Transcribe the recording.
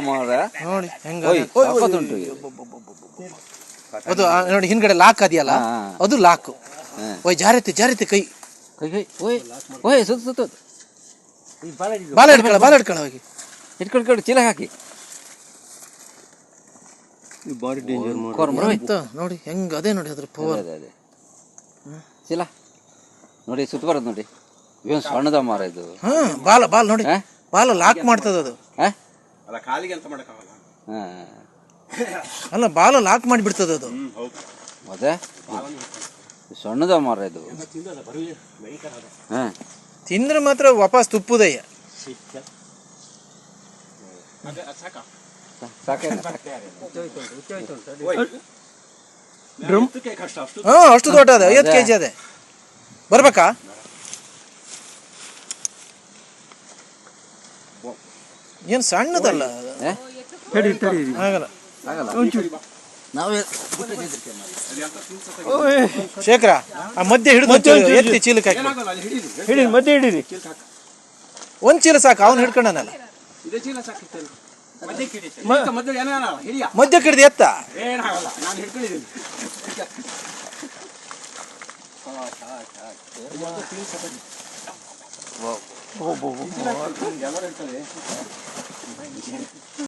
ಮಾರ್ರೆ ನೋಡಿ ಹೆಂಗ ಸಖತ್ತುಂಟು ಅದು ನೋಡಿ ಹಿಂದ್ಗಡೆ ಲಾಕ್ ಅದೆಯಲ್ಲ ಅದು ಲಾಕ್. ಓಯ್ ಜಾರೈತೆ ಕೈ ಓಯ್ ಸುತ್ತ ಬಾಲ ಹಿಡ್ಕೊಳ್ಳ ಹೋಗಿ ಇಟ್ಕೊಂಡು ಚೀಲ ಹಾಕಿ ಬಾರಿ ಡೇಂಜರ್ ನೋಡಿ ಹೆಂಗ ಅದೇ ನೋಡಿ ಅದ್ರ ಪವರ್. ಅದೇ ಚೀಲ ನೋಡಿ ಸುತ್ತ ಬರೋದು ನೋಡಿ. ಇವನ್ ಸಣ್ಣದ ಮಾರ ಇದು. ಬಾಲ್ ನೋಡಿ ಬಾಲ ಲಾಕ್ ಮಾಡ್ತದ ಅದು. ಅಲ್ಲ ಬಾಲ ಲಾಕ್ ಮಾಡಿಬಿಡ್ತದ ಅದು. ಮತ್ತೆ ಸಣ್ಣದ ಮಾರ ಇದು. ತಿಂದ್ರೆ ಮಾತ್ರ ವಾಪಸ್ ತುಪ್ಪುದಯ್ಯ. ಅಷ್ಟು ದೊಡ್ಡ ಅದ 50 kg ಅದೇ. ಬರ್ಬೇಕಾ? ಏನ್ ಸಣ್ಣದಲ್ಲ ಆಗಲ್ಲ. ಶೇಖರ ಆ ಮಧ್ಯೆ ಹಿಡಿದು ಎತ್ತಿ ಚೀಲಕ್ಕೆ ಹಾಕಿ ಹಿಡೀರಿ ಮಧ್ಯೆ ಹಿಡೀರಿ. ಒಂದ್ ಚೀಲ ಸಾಕು ಅವ್ನು ಹಿಡ್ಕೊಂಡನಲ್ಲ. ಮಧ್ಯ ಹಿಡಿದು ಎತ್ತ